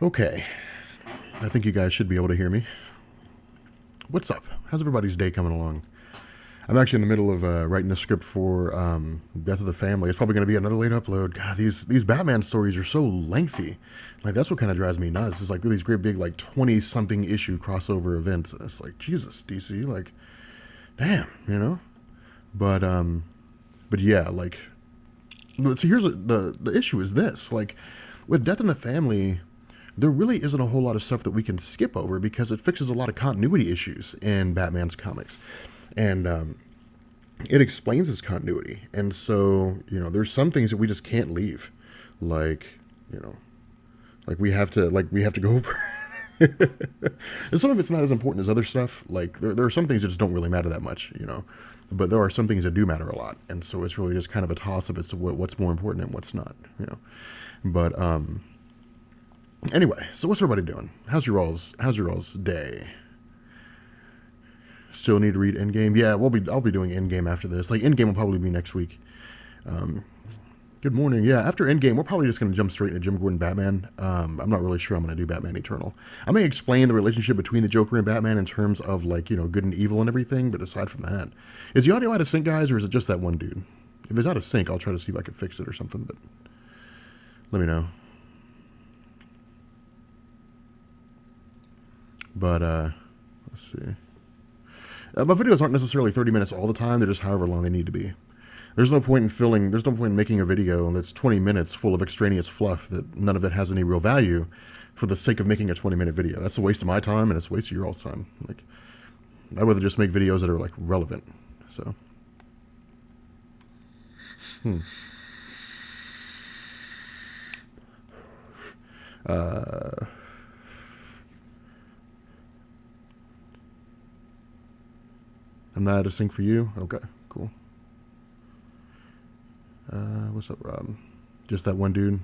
Okay, I think you guys should be able to hear me. What's up? How's everybody's day coming along? I'm actually in the middle of writing the script for Death of the Family. It's probably going to be another late upload. God, these Batman stories are so lengthy. Like, that's what kind of drives me nuts. It's like these great big, like, 20-something issue crossover events. It's like, Jesus, DC, like, damn, you know? But, but yeah, like, so here's the issue is this. Like, with Death in the Family, there really isn't a whole lot of stuff that we can skip over because it fixes a lot of continuity issues in Batman's comics. And it explains his continuity. And so, there's some things that we just can't leave. Like, like we have to go over. And some of it's not as important as other stuff. Like, there are some things that just don't really matter that much. But there are some things that do matter a lot. And so it's really just kind of a toss up as to what's more important and what's not. But, anyway, so what's everybody doing? How's your all's day? Still need to read Endgame. Yeah, I'll be doing Endgame after this. Like, Endgame will probably be next week. Um, Good morning. Yeah, after Endgame, we're probably just going to jump straight into Jim Gordon Batman. I'm not really sure I'm going to do Batman Eternal. I may explain the relationship between the Joker and Batman in terms of, like, good and evil and everything, but aside from that, is the audio out of sync, guys, or is it just that one dude? If it's out of sync, I'll try to see if I can fix it or something, but let me know. But, let's see. My videos aren't necessarily 30 minutes all the time, they're just however long they need to be. There's no point in making a video that's 20 minutes full of extraneous fluff that none of it has any real value for the sake of making a 20-minute video. That's a waste of my time and it's a waste of your all's time. Like, I'd rather just make videos that are, like, relevant. So, hmm. Uh, I'm not out of sync for you? Okay, cool. What's up, Rob? Just that one dude?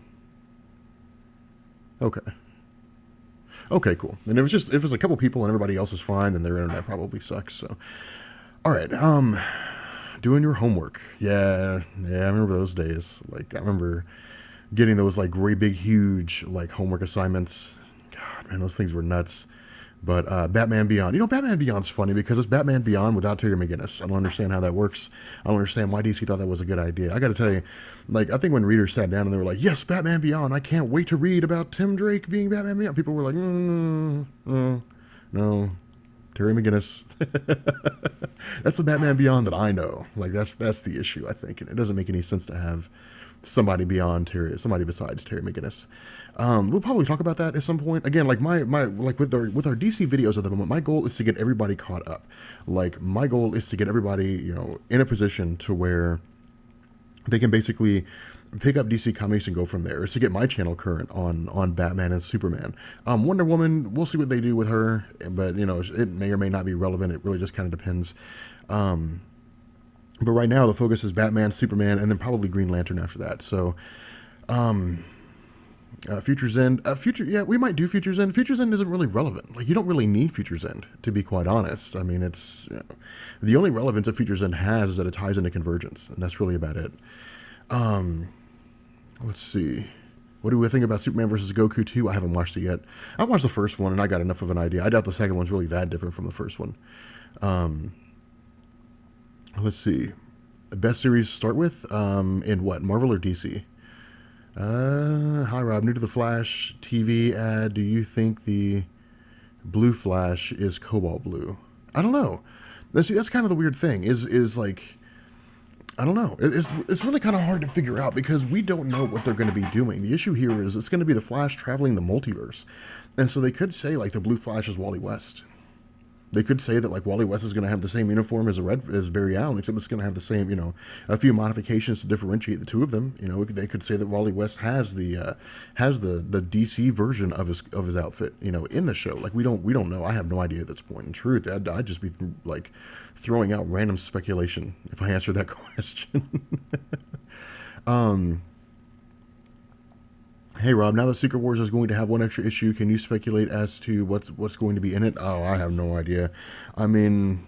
Okay. Okay, cool. And if it's a couple people and everybody else is fine, then their internet probably sucks. So, all right. Doing your homework. Yeah. I remember those days. Like, I remember getting those, like, great big huge, like, homework assignments. God, man, those things were nuts. But Batman Beyond. Batman Beyond's funny because it's Batman Beyond without Terry McGinnis. I don't understand how that works. I don't understand why DC thought that was a good idea. I got to tell you, like, I think when readers sat down and they were like, yes, Batman Beyond, I can't wait to read about Tim Drake being Batman Beyond. People were like, no, Terry McGinnis. That's the Batman Beyond that I know. Like, that's the issue, I think. And it doesn't make any sense to have somebody besides Terry McGinnis. We'll probably talk about that at some point. Again, like my like with our DC videos at the moment, my goal is to get everybody caught up. Like, my goal is to get everybody, in a position to where they can basically pick up DC Comics and go from there. Is to get my channel current on Batman and Superman. Wonder Woman, we'll see what they do with her, but it may or may not be relevant. It really just kind of depends. But right now the focus is Batman, Superman, and then probably Green Lantern after that. So, Future's End. Yeah, we might do Future's End. Future's End isn't really relevant. Like, you don't really need Future's End, to be quite honest. I mean, it's the only relevance that Future's End has is that it ties into Convergence, and that's really about it. Let's see. What do we think about Superman versus Goku 2? I haven't watched it yet. I watched the first one, and I got enough of an idea. I doubt the second one's really that different from the first one. Let's see. The best series to start with? In what? Marvel or DC? Hi Rob, new to the Flash TV ad. Do you think the blue Flash is cobalt blue? I don't know. That's kind of the weird thing. Is like, I don't know. It's really kind of hard to figure out because we don't know what they're going to be doing. The issue here is it's going to be the Flash traveling the multiverse, and so they could say, like, the blue Flash is Wally West. They could say that, like, Wally West is going to have the same uniform as Barry Allen, except it's going to have the same, a few modifications to differentiate the two of them. They could say that Wally West has the DC version of his outfit, in the show. Like, we don't know. I have no idea at this point. In truth, I'd just be like throwing out random speculation if I answered that question. Hey Rob, now that Secret Wars is going to have one extra issue, can you speculate as to what's going to be in it? Oh, I have no idea. I mean,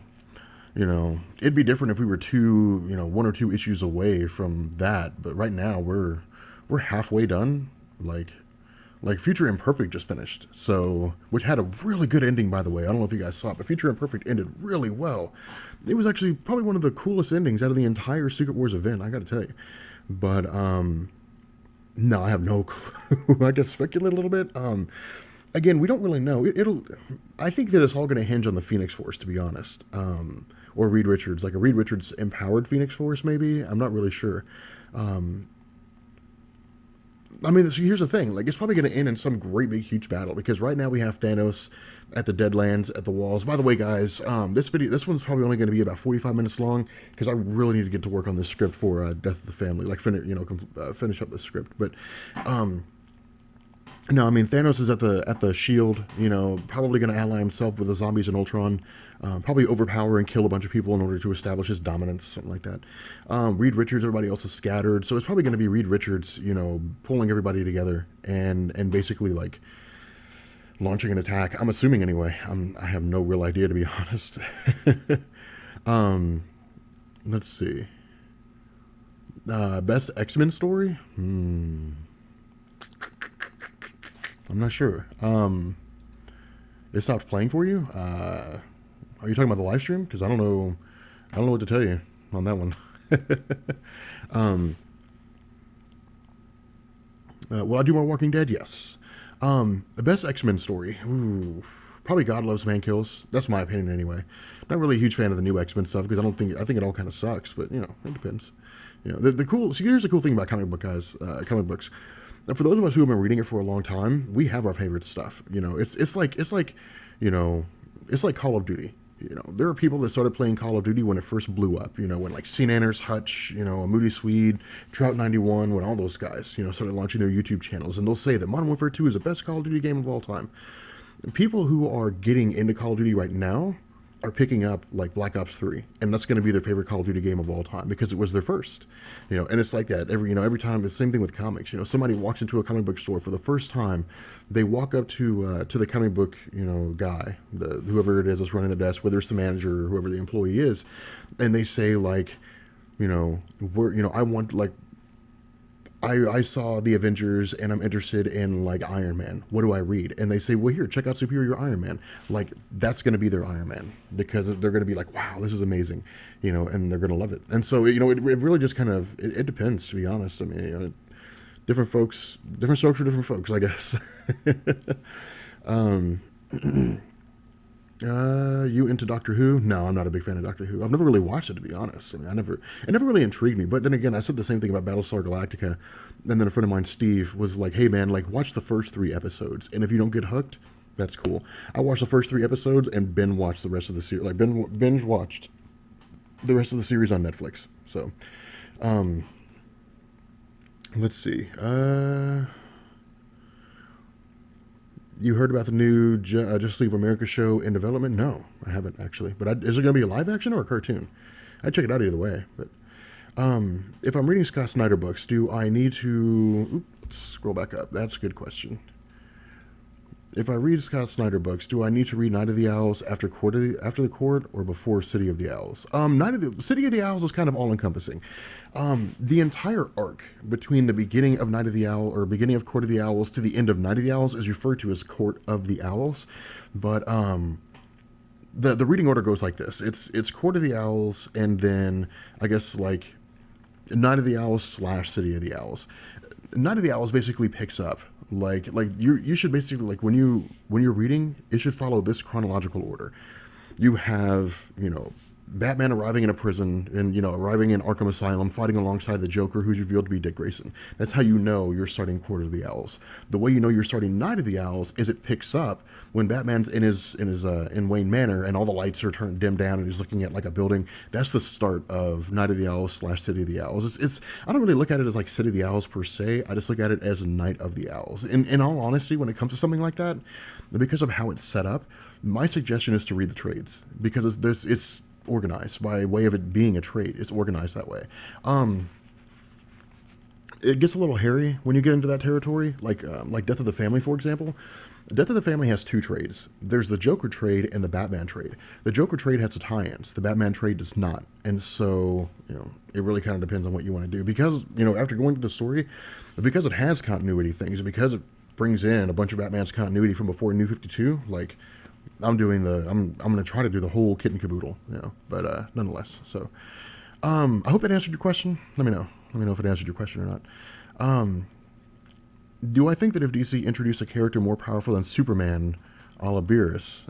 it'd be different if we were one or two issues away from that. But right now we're halfway done. Like, Like Future Imperfect just finished, so which had a really good ending, by the way. I don't know if you guys saw it, but Future Imperfect ended really well. It was actually probably one of the coolest endings out of the entire Secret Wars event, I got to tell you. But no, I have no clue. I can speculate a little bit. Again, we don't really know. It'll. I think that it's all going to hinge on the Phoenix Force, to be honest, or Reed Richards, like a Reed Richards empowered Phoenix Force, maybe. I'm not really sure. I mean, here's the thing. Like, it's probably going to end in some great big huge battle because right now we have Thanos at the Deadlands at the walls. By the way, guys, this one's probably only going to be about 45 minutes long because I really need to get to work on this script for Death of the Family, like finish up the script. But no, I mean Thanos is at the Shield. Probably going to ally himself with the zombies and Ultron. Probably overpower and kill a bunch of people in order to establish his dominance, something like that. Reed Richards, everybody else is scattered, so it's probably going to be Reed Richards, pulling everybody together and basically like launching an attack. I'm assuming anyway. I have no real idea, to be honest. Let's see. Best X-Men story? I'm not sure. It stopped playing for you? Are you talking about the live stream? Because I don't know what to tell you on that one. Will I do more Walking Dead? Yes. The best X-Men story? Ooh, probably God Loves Man Kills. That's my opinion anyway. Not really a huge fan of the new X-Men stuff because I think it all kind of sucks. But it depends. The cool. See, here's the cool thing about comic books. And for those of us who have been reading it for a long time, we have our favorite stuff. It's like Call of Duty. There are people that started playing Call of Duty when it first blew up. When like St. Anders, Hutch, Moody Swede, Trout 91, when all those guys, started launching their YouTube channels, and they'll say that Modern Warfare 2 is the best Call of Duty game of all time. And people who are getting into Call of Duty right now are picking up like Black Ops 3, and that's going to be their favorite Call of Duty game of all time because it was their first. And it's like that every time. It's the same thing with comics. Somebody walks into a comic book store for the first time, they walk up to the comic book guy, whoever it is that's running the desk, whether it's the manager or whoever the employee is, and they say like, I want like. I saw the Avengers and I'm interested in like Iron Man. What do I read? And they say, well, here, check out Superior Iron Man. Like that's going to be their Iron Man because they're going to be like, wow, this is amazing, and they're going to love it. And so, it really just kind of, it depends, to be honest. I mean, different strokes for different folks, I guess. You into Doctor Who? No, I'm not a big fan of Doctor Who. I've never really watched it, to be honest. I mean, it never really intrigued me. But then again, I said the same thing about Battlestar Galactica. And then a friend of mine, Steve, was like, hey man, like watch the first 3 episodes. And if you don't get hooked, that's cool. I watched the first 3 episodes and binge watched the rest of the series. Like binge watched the rest of the series on Netflix. So, let's see. You heard about the new Justice League of America show in development? No, I haven't actually. But is it going to be a live action or a cartoon? I'd check it out either way. But if I'm reading Scott Snyder books, do I need to... let's scroll back up. That's a good question. If I read Scott Snyder books, do I need to read Night of the Owls after the Court or before City of the Owls? City of the Owls is kind of all-encompassing. The entire arc between the beginning of Night of the Owl or beginning of Court of the Owls to the end of Night of the Owls is referred to as Court of the Owls. But the reading order goes like this. It's Court of the Owls and then I guess like Night of the Owls / City of the Owls. Night of the Owls basically picks up like you should basically like when you're reading, it should follow this chronological order. You have Batman arriving in a prison and arriving in Arkham Asylum, fighting alongside the Joker, who's revealed to be Dick Grayson. That's how you know you're starting Court of the Owls. The way you know you're starting Night of the Owls is it picks up when Batman's in Wayne Manor and all the lights are dimmed down and he's looking at like a building. That's the start of Night of the Owls / City of the Owls. It's I don't really look at it as like City of the Owls per se. I just look at it as Night of the Owls. In all honesty, when it comes to something like that, because of how it's set up, my suggestion is to read the trades because it's organized by way of it being a trade. It's organized that way. It gets a little hairy when you get into that territory, like Death of the Family, for example. Death of the Family has 2 trades. There's the Joker trade and the Batman trade. The Joker trade has the tie-ins. The Batman trade does not. And so, it really kind of depends on what you want to do. Because, after going through the story, because it has continuity things, because brings in a bunch of Batman's continuity from before New 52. Like, I'm gonna try to do the whole kit and caboodle, But nonetheless, so I hope that answered your question. Let me know. Let me know if it answered your question or not. Do I think that if DC introduced a character more powerful than Superman, a la Beerus,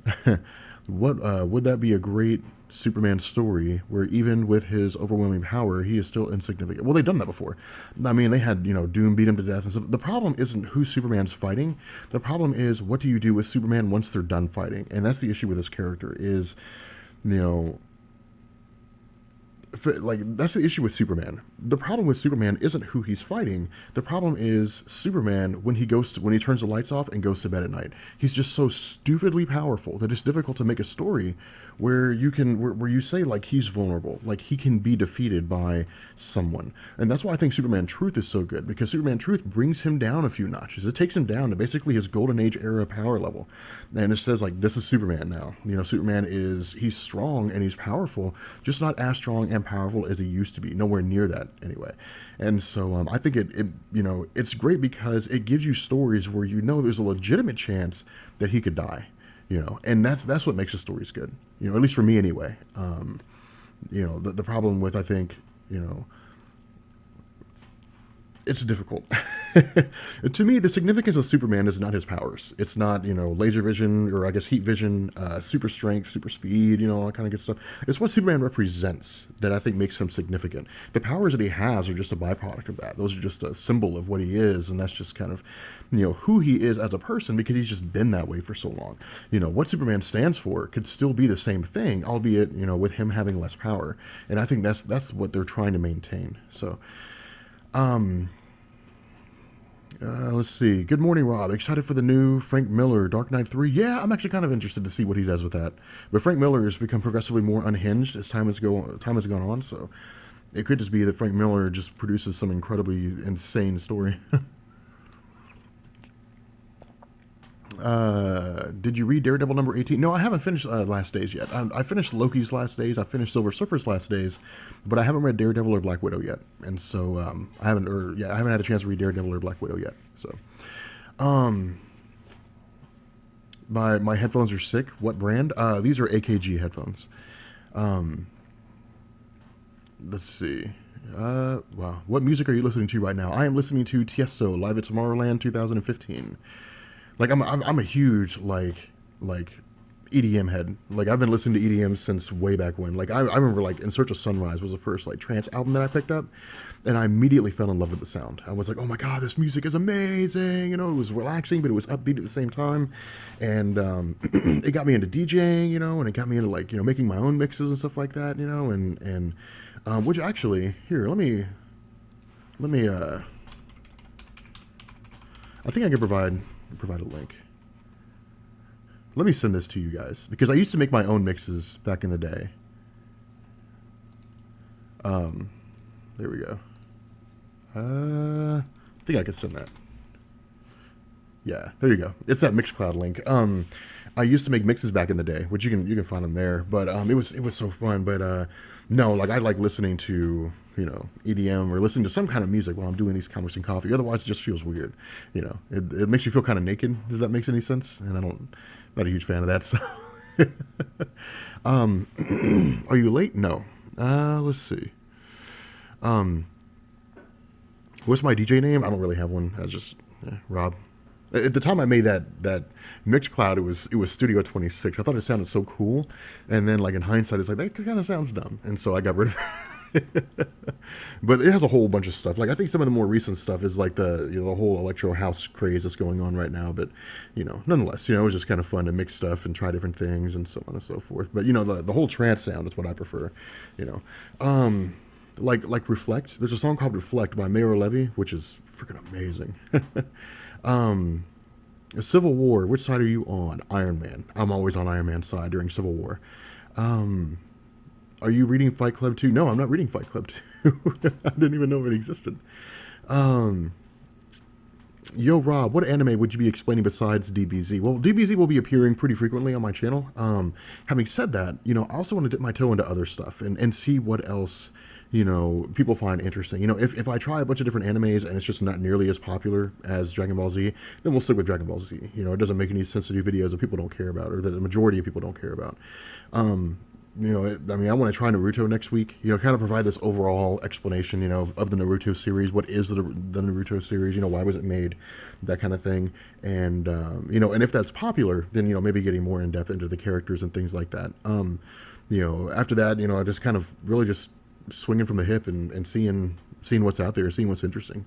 what would that be a great Superman story where even with his overwhelming power, he is still insignificant? Well, they've done that before. I mean, they had, Doom beat him to death and stuff. The problem isn't who Superman's fighting. The problem is, what do you do with Superman once they're done fighting? And that's the issue with this character is, that's the issue with Superman. The problem with Superman isn't who he's fighting. The problem is Superman when he turns the lights off and goes to bed at night. He's just so stupidly powerful that it's difficult to make a story where you say like he's vulnerable, like he can be defeated by someone. And that's why I think Superman Truth is so good, because Superman Truth brings him down a few notches. It takes him down to basically his golden age era power level. And it says like, this is Superman now. Superman he's strong and he's powerful, just not as strong and powerful as he used to be. Nowhere near that anyway. And so I think it's great because it gives you stories where there's a legitimate chance that he could die. And that's what makes the stories good. At least for me anyway. The problem with, I think, it's difficult. To me, the significance of Superman is not his powers. It's not, laser vision, or I guess heat vision, super strength, super speed, all that kind of good stuff. It's what Superman represents that I think makes him significant. The powers that he has are just a byproduct of that. Those are just a symbol of what he is, and that's just kind of, who he is as a person, because he's just been that way for so long. What Superman stands for could still be the same thing, albeit, with him having less power. And I think that's what they're trying to maintain. So, let's see. Good morning, Rob. Excited for the new Frank Miller Dark Knight 3? Yeah, I'm actually kind of interested to see what he does with that. But Frank Miller has become progressively more unhinged as time has gone on, so it could just be that Frank Miller just produces some incredibly insane story. Did you read Daredevil number 18? No, I haven't finished Last Days yet. I finished Loki's Last Days. I finished Silver Surfer's Last Days, but I haven't read Daredevil or Black Widow yet. And so I haven't had a chance to read Daredevil or Black Widow yet. So, my headphones are sick. What brand? These are AKG headphones. Let's see. Wow. What music are you listening to right now? I am listening to Tiesto Live at Tomorrowland 2015. Like I'm a huge like EDM head. Like I've been listening to EDM since way back when. Like I remember like In Search of Sunrise was the first like trance album that I picked up, and I immediately fell in love with the sound. I was like, oh my god, this music is amazing. It was relaxing, but it was upbeat at the same time, and it got me into DJing, and it got me into like making my own mixes and stuff like that, and which actually here let me I think I can provide a link. Let me send this to you guys, because I used to make my own mixes back in the day. There we go. I think I can send that. Yeah, there you go. It's that Mixcloud link. I used to make mixes back in the day, which you can find them there. But it was so fun. But no, like I like listening to EDM or listening to some kind of music while I'm doing these comics and coffee. Otherwise, it just feels weird. It makes you feel kind of naked. Does that make any sense? And not a huge fan of that. So, are you late? No. Let's see. What's my DJ name? I don't really have one. I just Rob. At the time I made that Mixcloud, it was Studio 26. I thought it sounded so cool, and then like in hindsight, it's like that kind of sounds dumb, and so I got rid of it. But it has a whole bunch of stuff. Like I think some of the more recent stuff is like the the whole electro house craze that's going on right now. But nonetheless, it was just kind of fun to mix stuff and try different things and so on and so forth. But the whole trance sound is what I prefer. Like Reflect. There's a song called Reflect by Mayor Levy, which is freaking amazing. Civil War. Which side are you on? Iron Man. I'm always on Iron Man's side during Civil War. Are you reading Fight Club 2? No, I'm not reading Fight Club 2. I didn't even know it existed. Yo, Rob, what anime would you be explaining besides DBZ? Well, DBZ will be appearing pretty frequently on my channel. Having said that, I also want to dip my toe into other stuff and see what else people find interesting. If I try a bunch of different animes and it's just not nearly as popular as Dragon Ball Z, then we'll stick with Dragon Ball Z. It doesn't make any sense to do videos that people don't care about or that the majority of people don't care about. I want to try Naruto next week, kind of provide this overall explanation, of the Naruto series. What is the Naruto series? Why was it made? That kind of thing. And, and if that's popular, then, maybe getting more in depth into the characters and things like that. After that, I just kind of really just swinging from the hip and seeing what's out there, seeing what's interesting,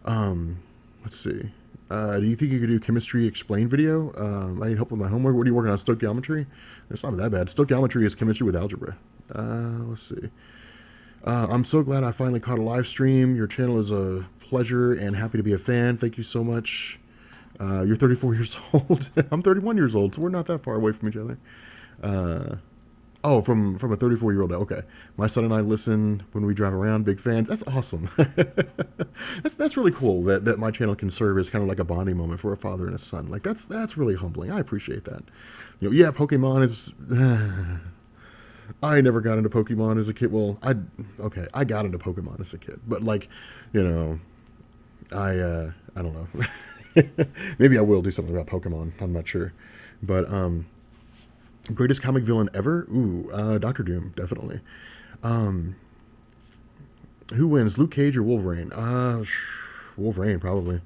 Let's see. Do you think you could do chemistry explain video? I need help with my homework. What are you working on? Stoichiometry? It's not that bad. Stoichiometry is chemistry with algebra. Let's see. I'm so glad I finally caught a live stream. Your channel is a pleasure and happy to be a fan. Thank you so much. You're 34 years old. I'm 31 years old, so we're not that far away from each other. Oh, from a 34-year-old. Okay, my son and I listen when we drive around. Big fans. That's awesome. that's really cool. That my channel can serve as kind of like a bonding moment for a father and a son. Like that's really humbling. I appreciate that. Yeah, Pokemon is. I never got into Pokemon as a kid. Well, I got into Pokemon as a kid, but I don't know. Maybe I will do something about Pokemon. I'm not sure, but greatest comic villain ever? Ooh, Doctor Doom, definitely. Who wins, Luke Cage or Wolverine? Wolverine, probably.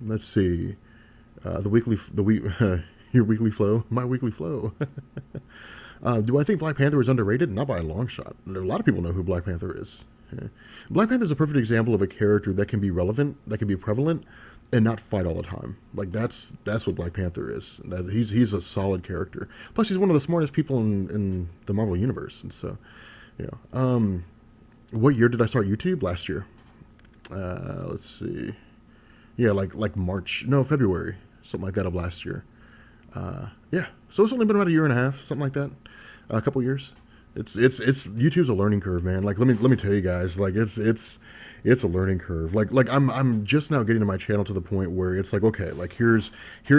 Let's see. Your weekly flow, my weekly flow. Do I think Black Panther is underrated? Not by a long shot. A lot of people know who Black Panther is. Yeah. Black Panther is a perfect example of a character that can be relevant, that can be prevalent, and not fight all the time. Like that's what Black Panther is. He's a solid character. Plus, he's one of the smartest people in the Marvel universe. And so, what year did I start YouTube? Last year. Let's see. Yeah, like March. No, February, something like that of last year. Yeah. So it's only been about a year and a half, something like that. A couple years. It's YouTube's a learning curve, man. Like let me tell you guys, like it's a learning curve. Like I'm just now getting to my channel to the point where it's like, okay, like here's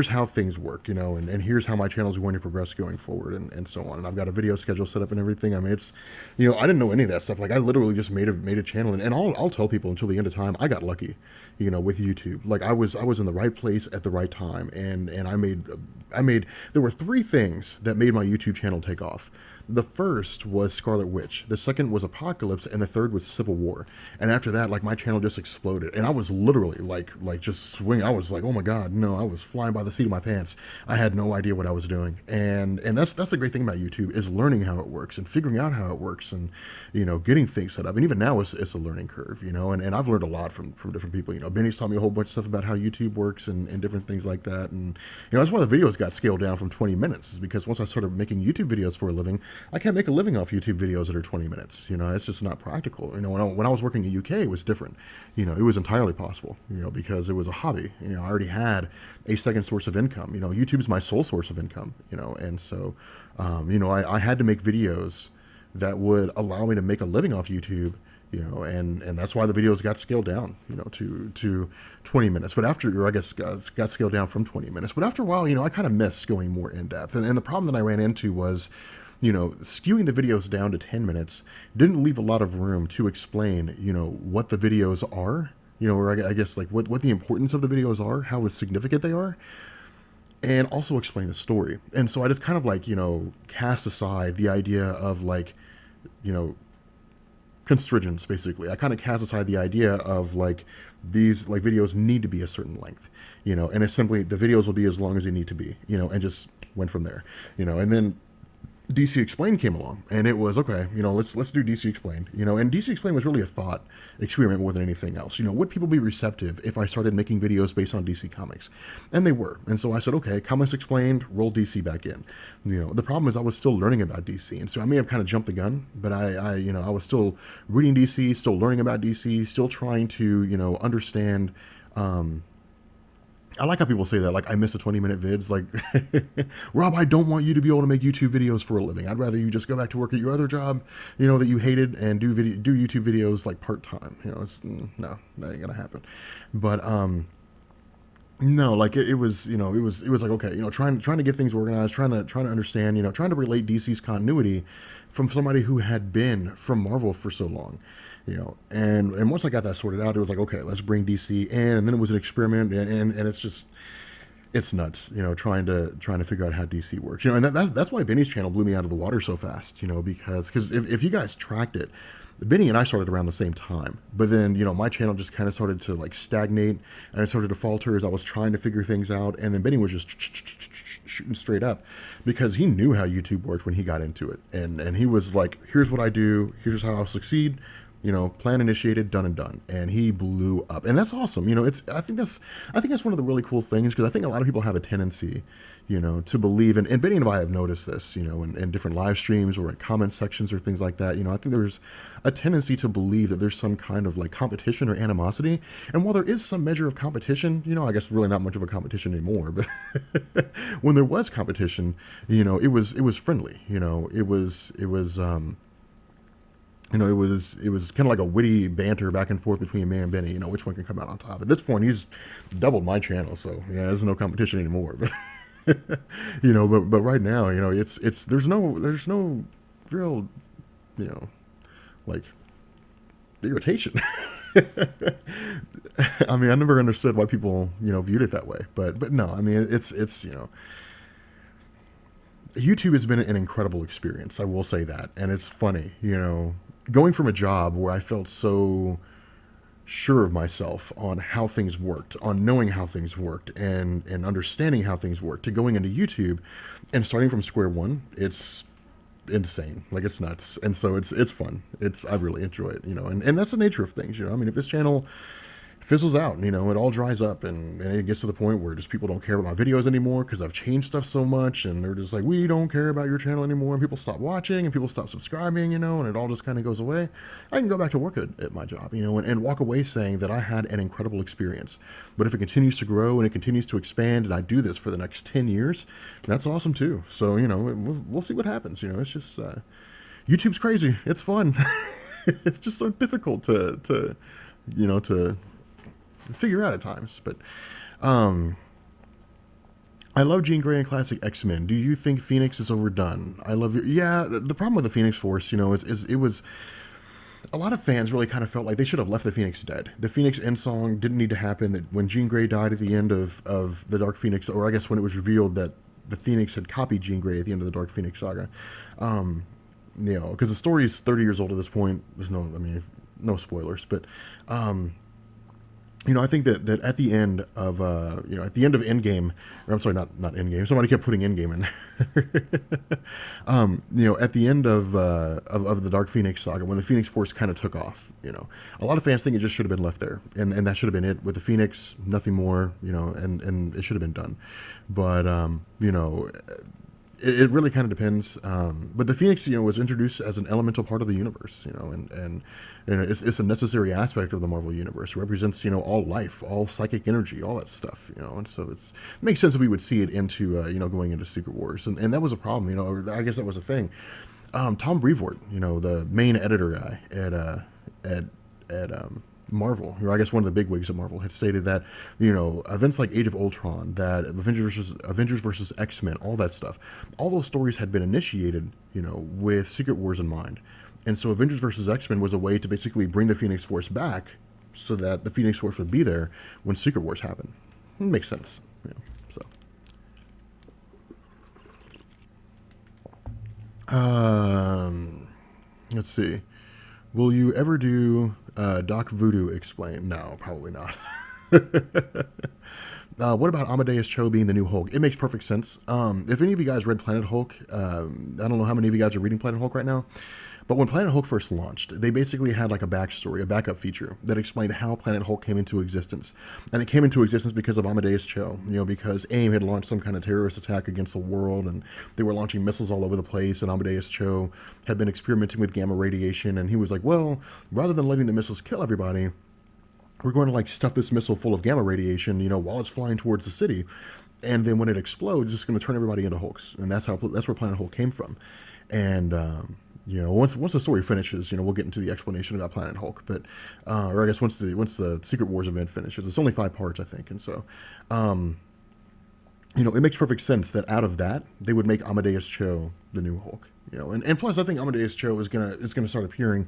how things work, and here's how my channel is going to progress going forward and so on. And I've got a video schedule set up and everything. I mean, it's I didn't know any of that stuff. Like I literally just made a channel and I'll tell people until the end of time I got lucky, with YouTube. Like I was in the right place at the right time and I made there were 3 things that made my YouTube channel take off. The first was Scarlet Witch, the second was Apocalypse, and the third was Civil War. And after that, like my channel just exploded, and I was literally like just swinging. I was like, oh my god, no! I was flying by the seat of my pants. I had no idea what I was doing, and that's the great thing about YouTube is learning how it works and figuring out how it works, and getting things set up. And even now, it's a learning curve, and I've learned a lot from different people. Benny's taught me a whole bunch of stuff about how YouTube works and different things like that, and that's why the videos got scaled down from 20 minutes, is because once I started making YouTube videos for a living, I can't make a living off YouTube videos that are 20 minutes. It's just not practical. When I was working in the UK, it was different. It was entirely possible, because it was a hobby. I already had a second source of income. YouTube's my sole source of income, and so, I had to make videos that would allow me to make a living off YouTube, and that's why the videos got scaled down, to 20 minutes. But after, or I guess got scaled down from 20 minutes. But after a while, I kind of missed going more in depth. And the problem that I ran into was, skewing the videos down to 10 minutes didn't leave a lot of room to explain, what the videos are, or I guess like what the importance of the videos are, how significant they are, and also explain the story. And so I just kind of like, cast aside the idea of like, constringence, basically. I kind of cast aside the idea of like these like videos need to be a certain length, and it's simply the videos will be as long as they need to be, and just went from there, and then DC Explained came along, and it was okay. Let's do DC Explained. And DC Explained was really a thought experiment more than anything else. Would people be receptive if I started making videos based on DC Comics? And they were. And so I said, okay, Comics Explained, roll DC back in. The problem is I was still learning about DC, and so I may have kind of jumped the gun, but I was still reading DC, still learning about DC, still trying to understand. I like how people say that, like, I miss the 20-minute vids. Like, Rob, I don't want you to be able to make YouTube videos for a living. I'd rather you just go back to work at your other job, that you hated, and do YouTube videos, like, part-time. No, that ain't gonna happen. But, No, like it was, it was like okay, trying to get things organized, trying to understand, trying to relate DC's continuity from somebody who had been from Marvel for so long, and once I got that sorted out, it was like okay, let's bring DC in, and then it was an experiment, and it's just it's nuts, trying to figure out how DC works, and that's why Benny's channel blew me out of the water so fast, because if you guys tracked it, Benny and I started around the same time, but then my channel just kind of started to like stagnate, and it started to falter as I was trying to figure things out, and then Benny was just shooting straight up because he knew how YouTube worked when he got into it, and he was like, here's what I do, here's how I'll succeed, plan initiated, done and done, and he blew up, and that's awesome. It's I think that's one of the really cool things because I think a lot of people have a tendency, to believe, and Benny and I have noticed this, in different live streams or in comment sections or things like that. I think there's a tendency to believe that there's some kind of like competition or animosity, and while there is some measure of competition, I guess really not much of a competition anymore, but when there was competition, it was friendly, it was kind of like a witty banter back and forth between me and Benny. Which one can come out on top. At this point, he's doubled my channel, so yeah, there's no competition anymore. But but right now, it's there's no real, you know, like irritation. I mean, I never understood why people viewed it that way, but no, I mean, it's YouTube has been an incredible experience. I will say that, and it's funny, going from a job where I felt so sure of myself on how things worked, on knowing how things worked, and understanding how things worked, to going into YouTube and starting from square one. It's insane, like it's nuts, and so it's fun. I really enjoy it, and that's the nature of things. I mean, if this channel fizzles out, it all dries up, and it gets to the point where just people don't care about my videos anymore because I've changed stuff so much, and they're just like, we don't care about your channel anymore, and people stop watching and people stop subscribing, and it all just kind of goes away. I can go back to work at my job, and walk away saying that I had an incredible experience. But if it continues to grow and it continues to expand, and I do this for the next 10 years, that's awesome too. So we'll see what happens. It's just YouTube's crazy. It's fun. It's just so difficult to figure out at times. But I love Jean Grey and classic X-Men. Do you think Phoenix is overdone? I love your, yeah. The problem with the Phoenix Force, is it was a lot of fans really kind of felt like they should have left the Phoenix dead. The Phoenix end song didn't need to happen. That when Jean Grey died at the end of the Dark Phoenix, or I guess when it was revealed that the Phoenix had copied Jean Grey at the end of the Dark Phoenix saga, because the story is 30 years old at this point. There's no spoilers, but I think that at the end of at the end of Endgame, or I'm sorry, not Endgame. Somebody kept putting Endgame in there. At the end of the Dark Phoenix saga, when the Phoenix Force kind of took off, a lot of fans think it just should have been left there, and that should have been it with the Phoenix, nothing more, and it should have been done. But it really kind of depends. But the Phoenix, was introduced as an elemental part of the universe, and it's a necessary aspect of the Marvel universe. It represents, all life, all psychic energy, all that stuff, and so it makes sense that we would see it into, going into Secret Wars, and that was a problem, I guess that was a thing. Tom Brevoort, the main editor guy at Marvel, or I guess one of the big wigs at Marvel, had stated that events like Age of Ultron, that Avengers versus X-Men, all that stuff, all those stories had been initiated, with Secret Wars in mind, and so Avengers versus X-Men was a way to basically bring the Phoenix Force back, so that the Phoenix Force would be there when Secret Wars happened. It makes sense, So, let's see. Will you ever do Doc Voodoo Explain? No, probably not. What about Amadeus Cho being the new Hulk? It makes perfect sense. If any of you guys read Planet Hulk, I don't know how many of you guys are reading Planet Hulk right now, but when Planet Hulk first launched, they basically had like a backstory, a backup feature that explained how Planet Hulk came into existence. And it came into existence because of Amadeus Cho, because AIM had launched some kind of terrorist attack against the world, and they were launching missiles all over the place, and Amadeus Cho had been experimenting with gamma radiation, and he was like, well, rather than letting the missiles kill everybody, we're going to like stuff this missile full of gamma radiation, while it's flying towards the city, and then when it explodes, it's going to turn everybody into Hulks, and that's where Planet Hulk came from, and Once the story finishes, we'll get into the explanation about Planet Hulk. But or I guess once the Secret Wars event finishes, it's only 5 parts, I think, and so um, it makes perfect sense that out of that they would make Amadeus Cho the new Hulk. And plus I think Amadeus Cho is gonna start appearing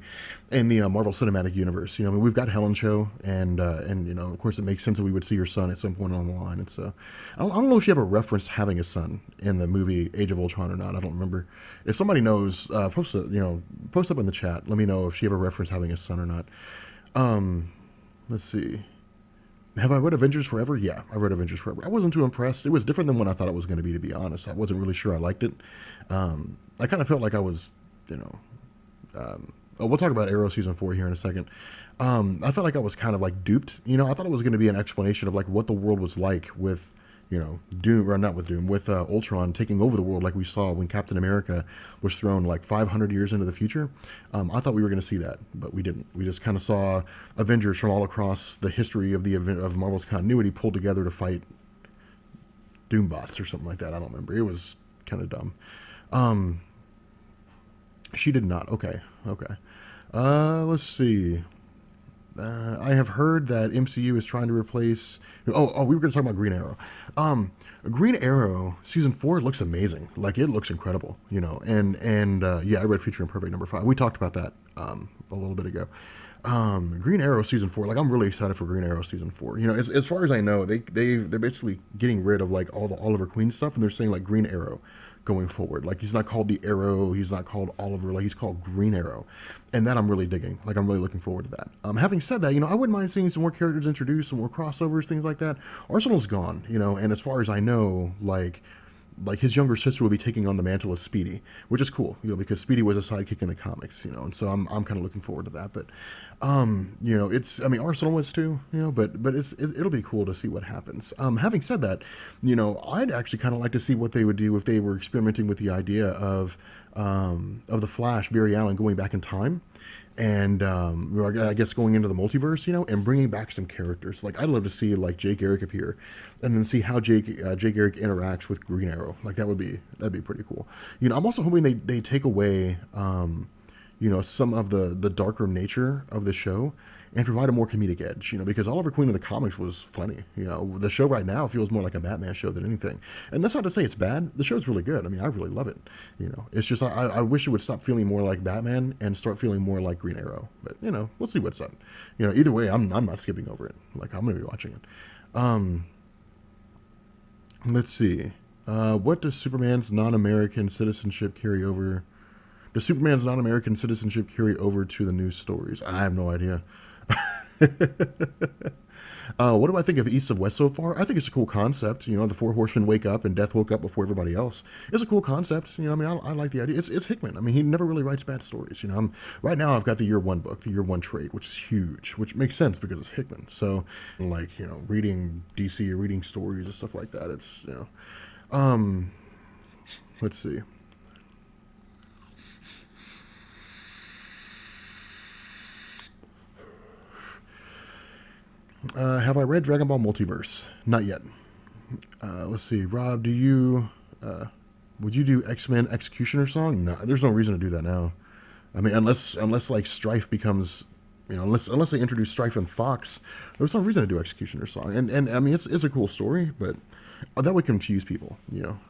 in the Marvel Cinematic Universe. I mean, we've got Helen Cho, and of course it makes sense that we would see her son at some point on the line. And so I don't know if she ever referenced having a son in the movie Age of Ultron or not. I don't remember. If somebody knows, post up in the chat. Let me know if she ever referenced having a son or not. Let's see. Have I read Avengers Forever? Yeah, I read Avengers Forever. I wasn't too impressed. It was different than what I thought it was going to be honest. I wasn't really sure I liked it. I kind of felt like I was, we'll talk about Arrow season 4 here in a second. I felt like I was kind of like duped. I thought it was going to be an explanation of like what the world was like with, Doom, or not with Doom, with Ultron taking over the world like we saw when Captain America was thrown like 500 years into the future. I thought we were going to see that, but we didn't. We just kind of saw Avengers from all across the history of of Marvel's continuity pulled together to fight Doombots or something like that. I don't remember. It was kind of dumb. She did not. Okay. Let's see. I have heard that MCU is trying to replace. Oh, we were going to talk about Green Arrow. Green Arrow season 4 looks amazing. Like, it looks incredible, And yeah, I read Future Imperfect #5. We talked about that a little bit ago. Green Arrow season 4. Like, I'm really excited for Green Arrow season 4. As far as I know, they're basically getting rid of like all the Oliver Queen stuff, and they're saying like Green Arrow going forward. Like, he's not called the Arrow, he's not called Oliver, like he's called Green Arrow, and that I'm really digging. Like, I'm really looking forward to that. Having said that, I wouldn't mind seeing some more characters introduced, some more crossovers, things like that. Arsenal's gone, and as far as I know, like his younger sister will be taking on the mantle of Speedy, which is cool, because Speedy was a sidekick in the comics, and so I'm kind of looking forward to that. But Arsenal was too, but it'll be cool to see what happens. Having said that, I'd actually kind of like to see what they would do if they were experimenting with the idea of the Flash, Barry Allen, going back in time. And I guess going into the multiverse, and bringing back some characters. Like, I'd love to see like Jay Garrick appear, and then see how Jay Garrick interacts with Green Arrow. Like, that'd be pretty cool. I'm also hoping they take away, some of the darker nature of the show and provide a more comedic edge. Because Oliver Queen in the comics was funny. The show right now feels more like a Batman show than anything. And that's not to say it's bad. The show's really good. I mean, I really love it. It's just I wish it would stop feeling more like Batman and start feeling more like Green Arrow. But we'll see what's up. Either way, I'm not skipping over it. Like, I'm gonna be watching it. Let's see. What does Superman's non-American citizenship carry over? Does Superman's non-American citizenship carry over to the new stories? I have no idea. What do I think of East of West so far? I think it's a cool concept. The Four Horsemen wake up and Death woke up before everybody else. It's a cool concept. I like the idea. It's Hickman. I mean, he never really writes bad stories. Right now I've got the Year One book, the Year One trade, which is huge, which makes sense because it's Hickman. So, like, reading DC or reading stories and stuff like that. It's let's see. Have I read Dragon Ball Multiverse? Not yet. Let's see. Rob, would you do X-Men Executioner Song? No, there's no reason to do that now. I mean, unless like Strife becomes, unless they introduce Strife and Fox, there's no reason to do Executioner Song. And I mean, it's a cool story, but that would confuse people,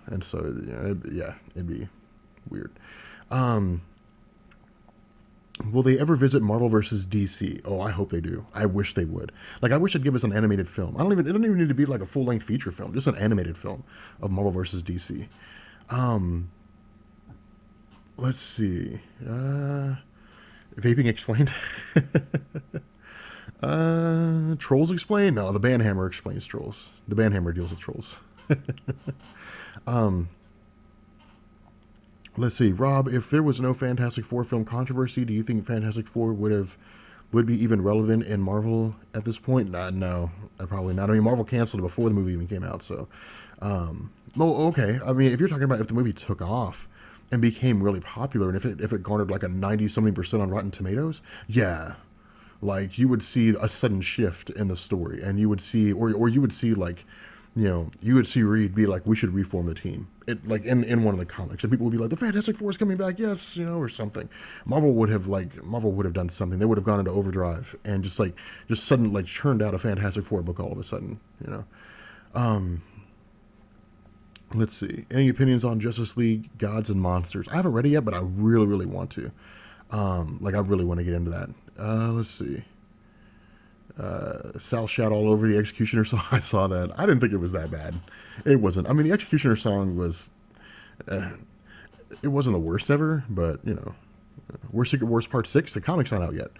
and so, it'd be weird. Will they ever visit Marvel versus DC? Oh, I hope they do. I wish they would. Like, I wish they'd give us an animated film. It don't even need to be like a full-length feature film, just an animated film of Marvel versus DC. Let's see. Vaping explained. Trolls explained? No, the Banhammer explains trolls. The Banhammer deals with trolls. Let's see, Rob, if there was no Fantastic Four film controversy, do you think Fantastic Four would be even relevant in Marvel at this point? No, probably not. I mean, Marvel canceled it before the movie even came out, so. Okay. I mean, if you're talking about if the movie took off and became really popular, and if it garnered like a 90-something% on Rotten Tomatoes, yeah. Like, you would see a sudden shift in the story, and you would see, or you would see, like, you would see Reed be like, we should reform the team. It like in one of the comics, and people would be like, the Fantastic Four is coming back, yes, or something. Marvel would have done something. They would have gone into overdrive and just suddenly like churned out a Fantastic Four book all of a sudden. Let's see. Any opinions on Justice League Gods and Monsters? I haven't read it yet, but I really, really want to. I really want to get into that. Let's see. Sal shout all over the Executioner song. I saw that. I didn't think it was that bad. It wasn't. I mean, the Executioner song was. It wasn't the worst ever, but War Secret Wars Part 6. The comic's not out yet.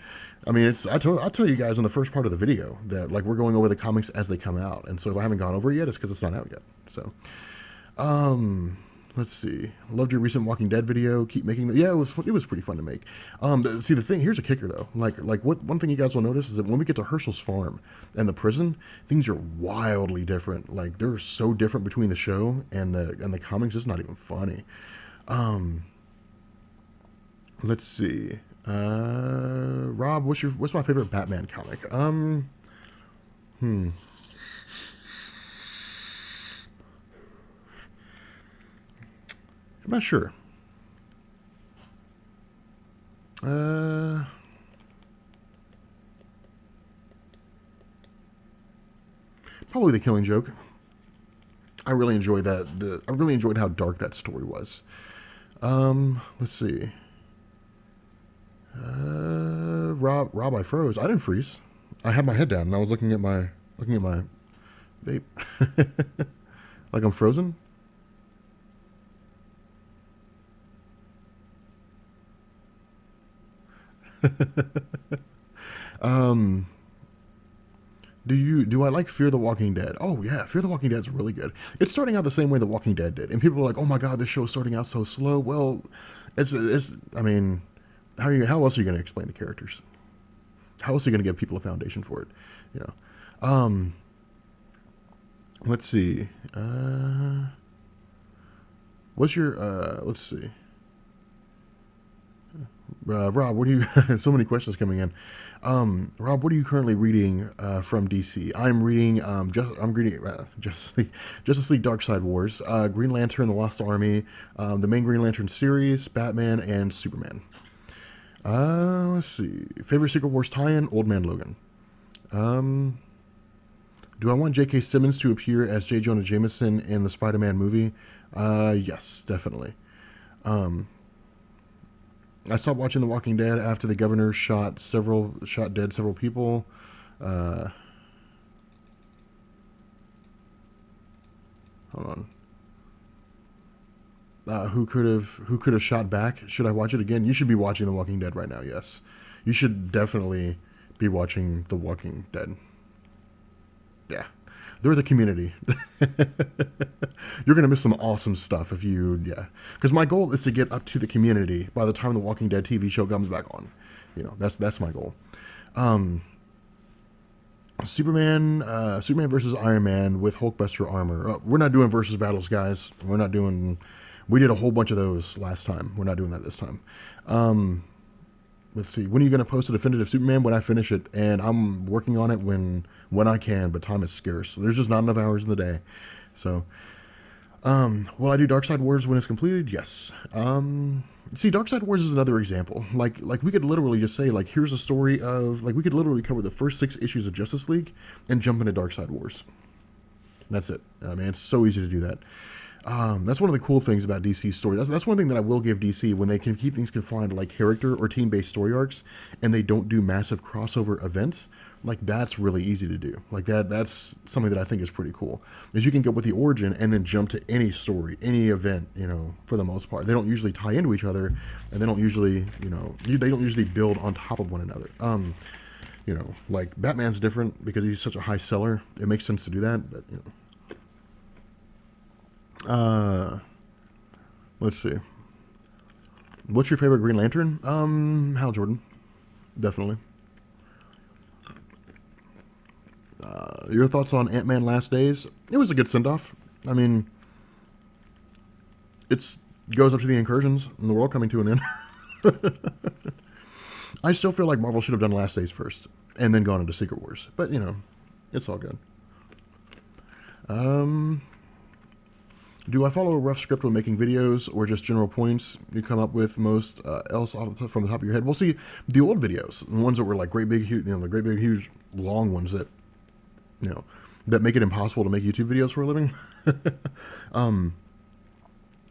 I mean, I'll tell you guys in the first part of the video that like we're going over the comics as they come out, and so if I haven't gone over it yet, it's because it's not out yet. So. Let's see. Loved your recent Walking Dead video. Keep making that. Yeah, it was pretty fun to make. See the thing. Here's a kicker though. Like one thing you guys will notice is that when we get to Herschel's farm and the prison, things are wildly different. Like they're so different between the show and the comics. It's not even funny. Let's see. Rob, what's my favorite Batman comic? I'm not sure. Probably The Killing Joke. I really enjoyed that. I really enjoyed how dark that story was. Let's see. Rob, I froze. I didn't freeze. I had my head down and I was looking at my vape. Like I'm frozen. Do I like Fear the Walking Dead? Oh yeah, Fear the Walking Dead is really good. It's starting out the same way The Walking Dead did, and people are like, "Oh my god, this show's starting out so slow." Well, it's. I mean, how else are you going to explain the characters? How else are you going to give people a foundation for it? Let's see. What's your? Let's see. Rob, what do you? So many questions coming in. Rob, what are you currently reading from DC? I'm reading Justice League Dark Side Wars, Green Lantern, The Lost Army, the main Green Lantern series, Batman, and Superman. Let's see. Favorite Secret Wars tie-in? Old Man Logan. Do I want J.K. Simmons to appear as J. Jonah Jameson in the Spider-Man movie? Yes, definitely. I stopped watching The Walking Dead after the governor shot dead several people. Hold on. Who could have shot back? Should I watch it again? You should be watching The Walking Dead right now. Yes, you should definitely be watching The Walking Dead. Yeah, they're the community. You're gonna miss some awesome stuff if you Because my goal is to get up to the community by the time the Walking Dead TV show comes back on. That's my goal. Superman versus Iron Man with Hulkbuster armor. We're not doing versus battles, guys. We did a whole bunch of those last time. We're not doing that this time. Let's see. When are you going to post a definitive Superman? When I finish it, and I'm working on it when I can, but time is scarce. There's just not enough hours in the day. So, will I do Dark Side Wars when it's completed? Yes. See, Dark Side Wars is another example. Like we could literally just say, like, here's a story of, like, we could literally cover the first 6 issues of Justice League and jump into Dark Side Wars. That's it. Man, it's so easy to do that. That's one of the cool things about DC's story. That's one thing that I will give DC, when they can keep things confined to like character or team-based story arcs, and they don't do massive crossover events. Like that's really easy to do. Like that's something that I think is pretty cool. Is you can go with the origin and then jump to any story, any event. For the most part, they don't usually tie into each other, and they don't usually, they don't usually build on top of one another. Like Batman's different because he's such a high seller. It makes sense to do that, but let's see. What's your favorite Green Lantern? Hal Jordan. Definitely. Your thoughts on Ant-Man Last Days? It was a good send-off. I mean, it goes up to the incursions and the world coming to an end. I still feel like Marvel should have done Last Days first and then gone into Secret Wars. But, it's all good. Um, do I follow a rough script when making videos, or just general points you come up with most else from the top of your head? Well, see, the old videos, the ones that were like great big, huge, the great big, huge, long ones that, you know, that make it impossible to make YouTube videos for a living.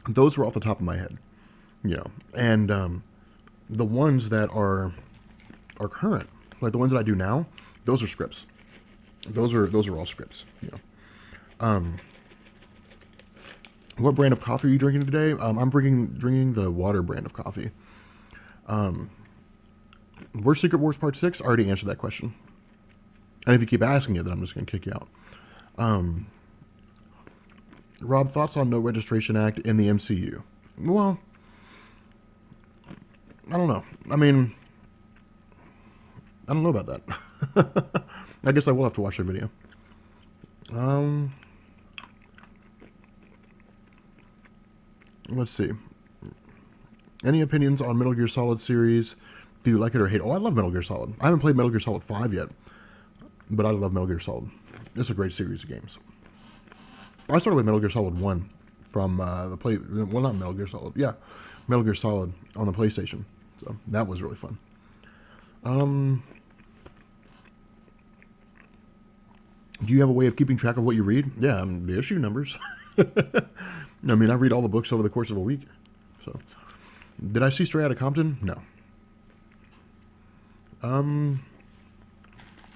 Those were off the top of my head, and the ones that are current, like the ones that I do now, those are scripts. Those are all scripts. What brand of coffee are you drinking today? I'm drinking the water brand of coffee. Where's Secret Wars Part 6? I already answered that question. And if you keep asking it, then I'm just going to kick you out. Rob, thoughts on No Registration Act in the MCU? Well, I don't know. I mean, I don't know about that. I guess I will have to watch the video. Let's see. Any opinions on Metal Gear Solid series? Do you like it or hate it? Oh, I love Metal Gear Solid. I haven't played Metal Gear Solid 5 yet, but I love Metal Gear Solid. It's a great series of games. I started with Metal Gear Solid 1 from well, not Metal Gear Solid. Yeah, Metal Gear Solid on the PlayStation. So that was really fun. Do you have a way of keeping track of what you read? Yeah, the issue numbers. I mean, I read all the books over the course of a week. So, did I see Straight Outta Compton? No.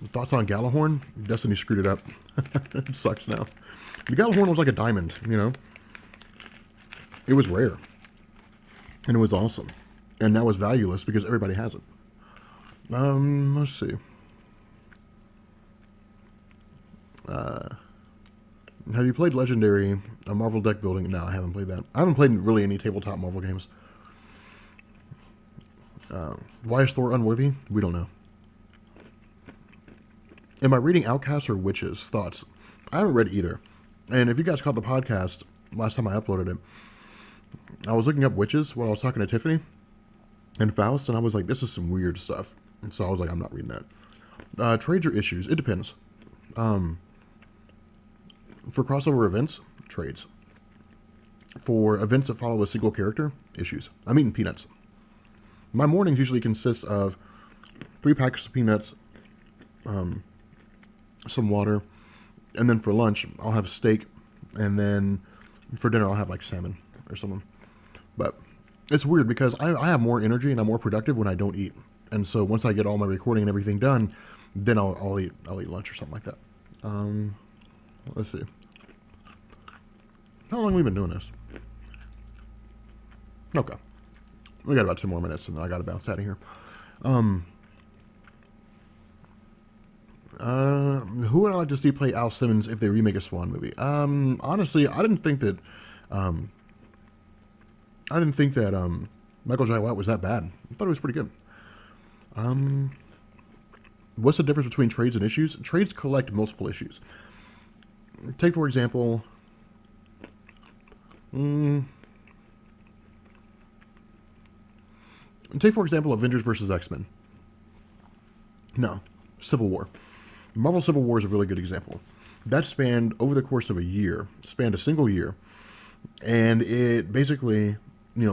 Thoughts on Gallahorn? Destiny screwed it up. It sucks now. The Gallahorn was like a diamond, It was rare. And it was awesome. And now it's valueless because everybody has it. Let's see. Have you played Legendary, a Marvel deck building? No, I haven't played that. I haven't played really any tabletop Marvel games. Why is Thor unworthy? We don't know. Am I reading Outcasts or Witches? Thoughts? I haven't read either. And if you guys caught the podcast last time I uploaded it, I was looking up Witches while I was talking to Tiffany and Faust, and I was like, this is some weird stuff. And so I was like, I'm not reading that. Trades or issues? It depends. For crossover events, trades. For events that follow a single character, issues. I'm eating peanuts. My mornings usually consist of 3 packets of peanuts, some water, and then for lunch, I'll have steak, and then for dinner, I'll have like salmon or something. But it's weird because I have more energy and I'm more productive when I don't eat. And so once I get all my recording and everything done, then I'll eat lunch or something like that. Let's see. How long have we been doing this? Okay. We got about 2 more minutes and then I gotta bounce out of here. Who would I like to see play Al Simmons if they remake a Swan movie? Honestly, I didn't think that Michael Jai White was that bad. I thought it was pretty good. What's the difference between trades and issues? Trades collect multiple issues. Take, for example, Avengers versus X-Men. No, Civil War. Marvel Civil War is a really good example. That spanned over the course of a single year, and it basically,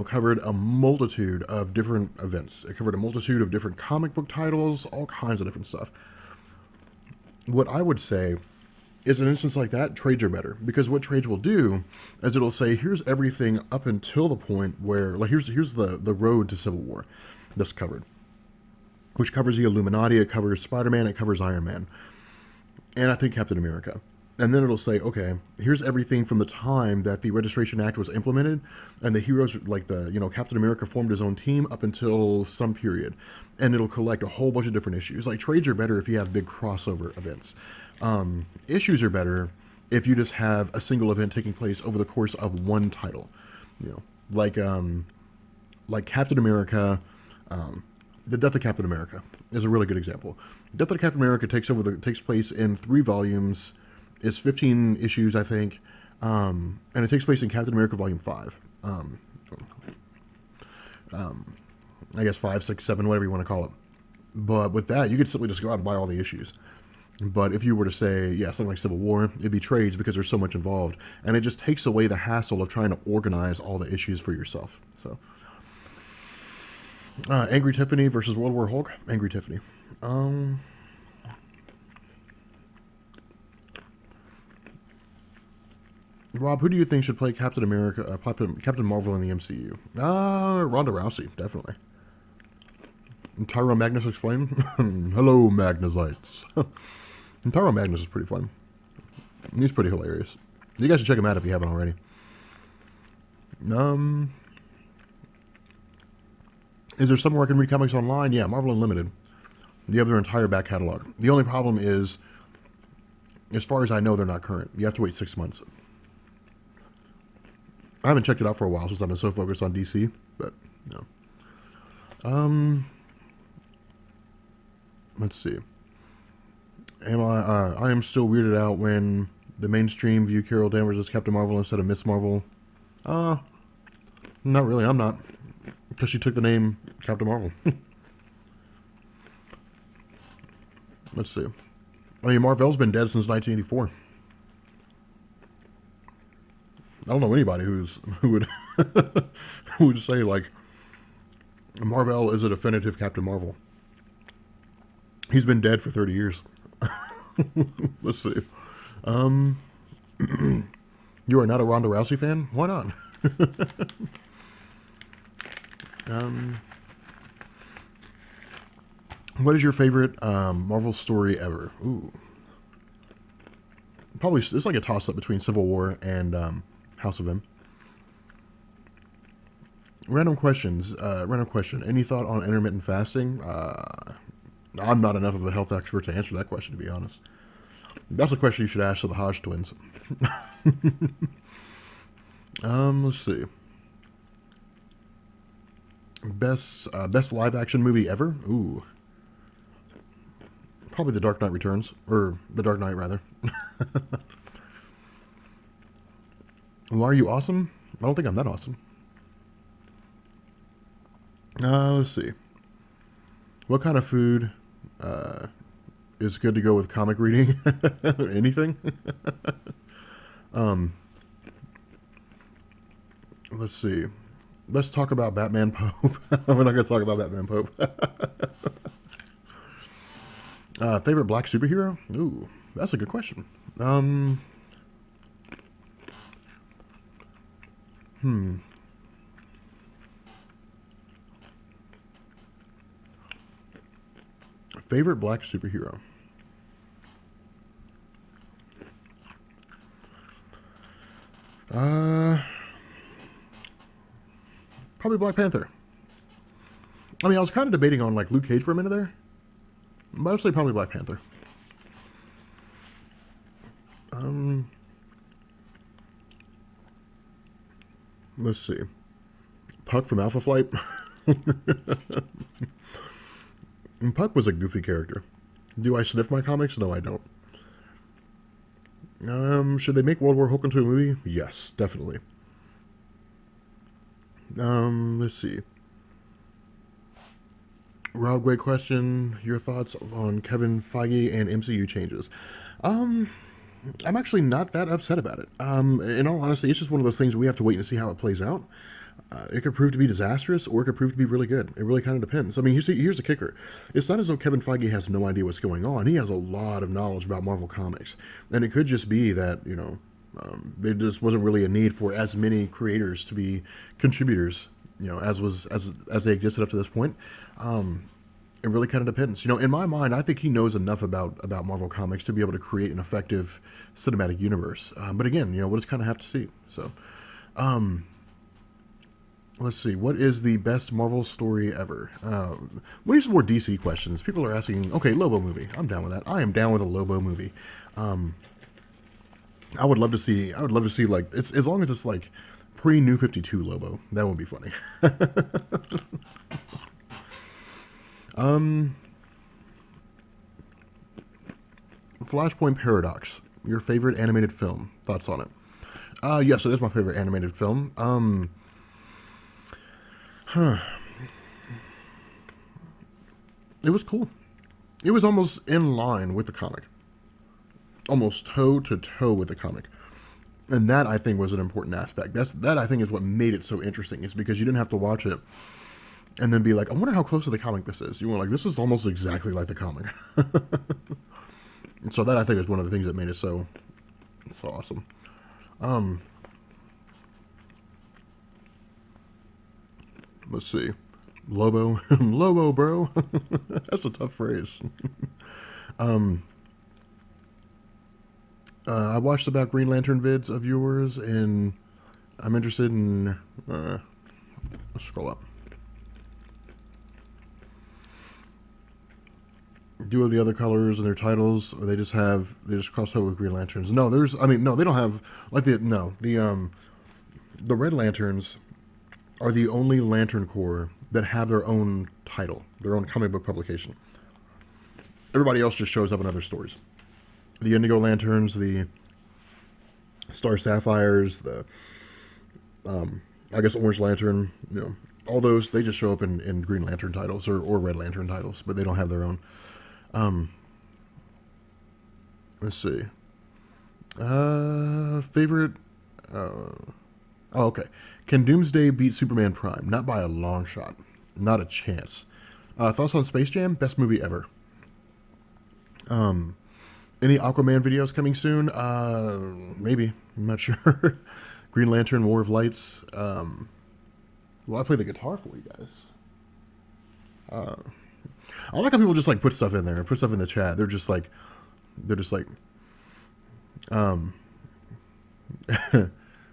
covered a multitude of different events. It covered a multitude of different comic book titles, all kinds of different stuff. What I would say is, an instance like that, trades are better, because what trades will do is it'll say, here's everything up until the point where, like, here's the road to Civil War that's covered, which covers the Illuminati, it covers Spider-Man, it covers Iron Man, and I think Captain America. And then it'll say, okay, here's everything from the time that the Registration Act was implemented, and the heroes, like Captain America formed his own team up until some period. And it'll collect a whole bunch of different issues. Like, trades are better if you have big crossover events. Issues are better if you just have a single event taking place over the course of one title. Like Captain America, The Death of Captain America is a really good example. Death of Captain America takes place in 3 volumes. It's 15 issues, I think, and it takes place in Captain America Volume 5. I guess 5, 6, 7, whatever you want to call it. But with that, you could simply just go out and buy all the issues. But if you were to say, yeah, something like Civil War, it'd be trades because there's so much involved. And it just takes away the hassle of trying to organize all the issues for yourself. So, Angry Tiffany versus World War Hulk. Angry Tiffany. Rob, who do you think should play Captain America, Captain Marvel in the MCU? Ronda Rousey, definitely. And Tyrone Magnus explain? Hello, Magnazites. And Tyrone Magnus is pretty fun. He's pretty hilarious. You guys should check him out if you haven't already. Is there somewhere I can read comics online? Yeah, Marvel Unlimited. You have their entire back catalog. The only problem is, as far as I know, they're not current. You have to wait 6 months. I haven't checked it out for a while since I've been so focused on DC, but no. Let's see. I am still weirded out when the mainstream view Carol Danvers as Captain Marvel instead of Miss Marvel. Not really. I'm not, because she took the name Captain Marvel. Let's see. I mean, Marvel's been dead since 1984. I don't know anybody who would who would say like Marvel is a definitive Captain Marvel. He's been dead for 30 years. Let's see. You are not a Ronda Rousey fan? Why not? What is your favorite Marvel story ever? Ooh. Probably, it's like a toss-up between Civil War and House of M. Random questions. Random question. Any thought on intermittent fasting? I'm not enough of a health expert to answer that question, to be honest. That's a question you should ask to the Hodge twins. Let's see. Best live action movie ever? Ooh. Probably The Dark Knight Returns. Or The Dark Knight, rather. Why are you awesome? I don't think I'm that awesome. Let's see. What kind of food is good to go with comic reading? Anything? Let's see. Let's talk about Batman Pope. We're not going to talk about Batman Pope. Favorite black superhero? Ooh, that's a good question. Favorite black superhero? Probably Black Panther. I mean, I was kind of debating on like Luke Cage for a minute there. Mostly probably Black Panther. Let's see. Puck from Alpha Flight. And Puck was a goofy character. Do I sniff my comics? No, I don't. Should they make World War Hulk into a movie? Yes, definitely. Let's see. Rob, great question. Your thoughts on Kevin Feige and MCU changes? I'm actually not that upset about it. In all honesty, it's just one of those things we have to wait and see how it plays out. It could prove to be disastrous, or it could prove to be really good. It really kind of depends. I mean, here's the kicker. It's not as though Kevin Feige has no idea what's going on. He has a lot of knowledge about Marvel Comics. And it could just be that, there just wasn't really a need for as many creators to be contributors, as they existed up to this point. It really kind of depends. In my mind, I think he knows enough about Marvel Comics to be able to create an effective cinematic universe. But again, we'll just kind of have to see. So, let's see. What is the best Marvel story ever? We need some more DC questions. People are asking, okay, Lobo movie. I'm down with that. I am down with a Lobo movie. I would love to see like, it's as long as it's like pre-New 52 Lobo. That would be funny. Flashpoint Paradox. Your favorite animated film? Thoughts on it? Yes, it is my favorite animated film. It was cool. It was almost in line with the comic. almost toe to toe with the comic. And that, I think, was an important aspect. That I think is what made it so interesting, is because you didn't have to watch it and then be like, I wonder how close to the comic this is. You were like, this is almost exactly like the comic. And so that, I think, is one of the things that made it so awesome. Let's see. Lobo. Lobo, bro. That's a tough phrase. I watched about Green Lantern vids of yours, and I'm interested in... let's scroll up. Do have the other colors and their titles, or they just cross over with Green Lanterns? No, they don't have, like, the Red Lanterns are the only Lantern Corps that have their own title, their own comic book publication. Everybody else just shows up in other stories. The Indigo Lanterns, the Star Sapphires, the I guess Orange Lantern, all those, they just show up in Green Lantern titles or Red Lantern titles, but they don't have their own. Let's see. Favorite. Okay. Can Doomsday beat Superman Prime? Not by a long shot. Not a chance. Thoughts on Space Jam? Best movie ever. Any Aquaman videos coming soon? Maybe. I'm not sure. Green Lantern, War of Lights. Well, I play the guitar for you guys. I like how people just like put stuff in there, put stuff in the chat. They're just like,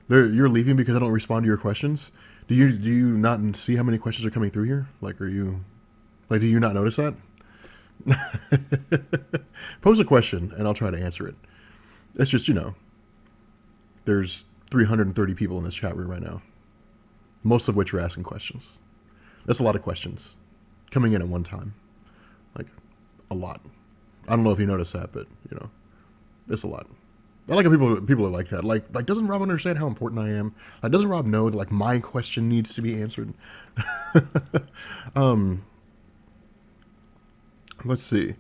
you're leaving because I don't respond to your questions. Do you not see how many questions are coming through here? Like, do you not notice that? Pose a question and I'll try to answer it. It's just, there's 330 people in this chat room right now, most of which are asking questions. That's a lot of questions coming in at one time. Like, a lot. I don't know if you noticed that, but, it's a lot. I like how people are like that. Like, doesn't Rob understand how important I am? Like, doesn't Rob know that, like, my question needs to be answered? Let's see.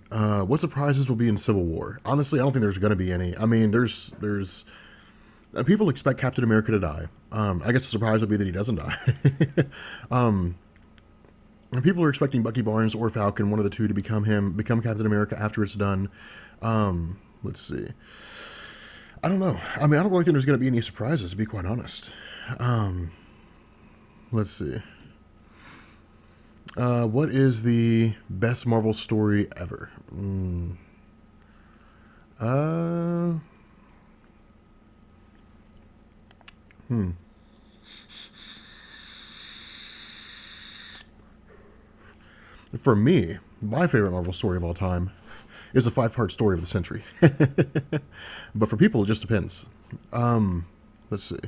What surprises will be in Civil War? Honestly, I don't think there's going to be any. I mean, there's people expect Captain America to die. I guess the surprise would be that he doesn't die. And people are expecting Bucky Barnes or Falcon, one of the two, to become Captain America after it's done. Let's see. I don't know. I mean, I don't really think there's going to be any surprises, to be quite honest. Let's see. What is the best Marvel story ever? For me, my favorite Marvel story of all time is the 5-part story of the century. But for people, it just depends. Let's see.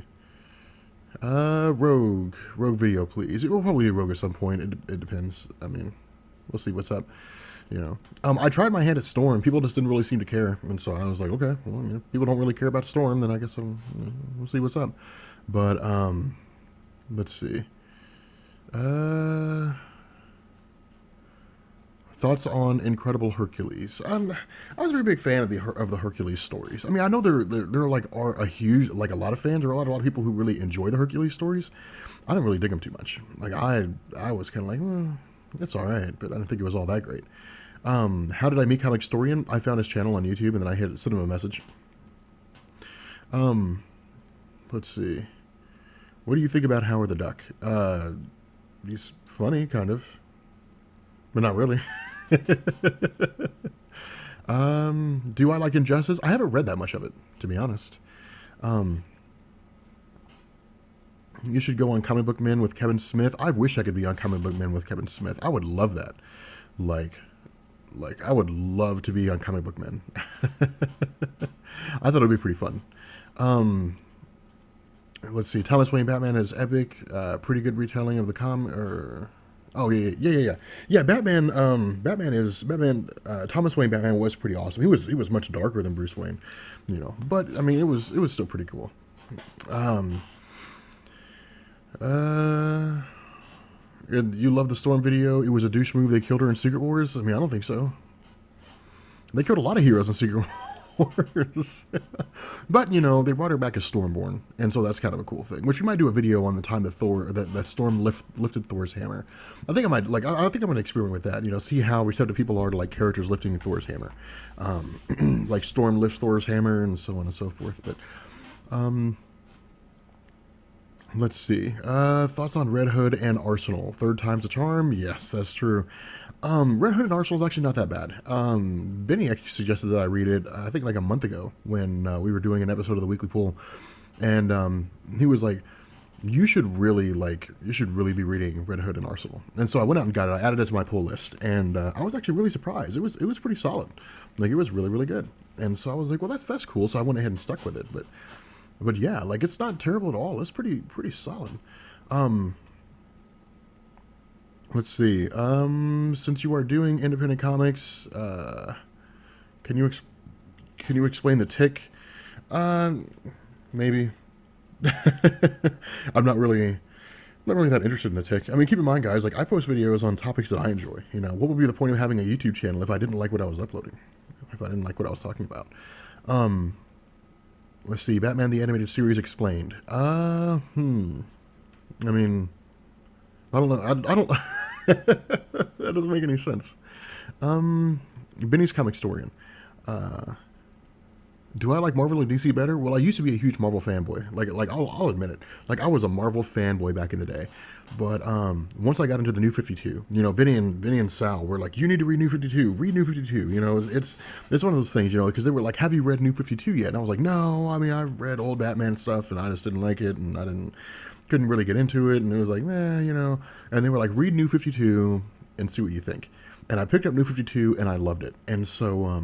Rogue video, please. We'll probably do Rogue at some point. It depends. I mean, we'll see what's up. I tried my hand at Storm. People just didn't really seem to care, and so I was like, okay, well, people don't really care about Storm, then I guess we'll see what's up. But let's see. Thoughts on Incredible Hercules? I was a very big fan of the Hercules stories. I mean, I know there are a huge, like, a lot of fans, or a lot of people who really enjoy the Hercules stories. I don't really dig them too much. Like, I was kind of like, it's all right, but I didn't think it was all that great. How did I meet Comicstorian? I found his channel on YouTube, and then I sent him a message. Let's see. What do you think about Howard the Duck? He's funny, kind of, but not really. Do I like Injustice? I haven't read that much of it, to be honest. You should go on Comic Book Men with Kevin Smith. I wish I could be on Comic Book Men with Kevin Smith. I would love that. Like I would love to be on Comic Book Men. I thought it would be pretty fun. Let's see. Thomas Wayne Batman is epic. Pretty good retelling of the Oh, yeah. Batman. Thomas Wayne Batman was pretty awesome. He was much darker than Bruce Wayne, But I mean, it was still pretty cool. You love the Storm video? It was a douche move. They killed her in Secret Wars. I mean, I don't think so. They killed a lot of heroes in Secret Wars. But, you know, they brought her back as Stormborn, and so that's kind of a cool thing. Which we might do a video on the time that Storm lifted Thor's hammer. I think I might, like, I think I'm going to experiment with that, you know, see how receptive people are to, like, characters lifting Thor's hammer. Like, Storm lifts Thor's hammer, and so on and so forth. But, let's see. Thoughts on Red Hood and Arsenal? Third time's a charm? Yes, that's true. Red Hood and Arsenal is actually not that bad. Benny actually suggested that I read it, I think like a month ago when we were doing an episode of the Weekly Pool. And he was like, you should really be reading Red Hood and Arsenal. And so I went out and got it. I added it to my pull list. And I was actually really surprised. It was pretty solid. Like, it was really, really good. And so I was like, well, that's cool. So I went ahead and stuck with it. But yeah, like, it's not terrible at all. It's pretty solid. Let's see. Since you are doing independent comics, can you explain the Tick? Maybe. I'm not really that interested in the Tick. I mean, keep in mind, guys, like, I post videos on topics that I enjoy. You know, what would be the point of having a YouTube channel if I didn't like what I was uploading? If I didn't like what I was talking about? Let's see. Batman the Animated Series explained. I mean, I don't know. I don't. That doesn't make any sense. Benny's Comic Historian. Do I like Marvel or DC better? Well, I used to be a huge Marvel fanboy. Like I'll admit it. Like, I was a Marvel fanboy back in the day. But once I got into the New 52, you know, Benny and Sal were like, you need to read New 52. Read New 52. You know, it's one of those things, you know, because they were like, have you read New 52 yet? And I was like, no. I mean, I've read old Batman stuff, and I just didn't like it, and couldn't really get into it, and it was like, you know. And they were like, read New 52 and see what you think. And I picked up New 52, and I loved it. And so,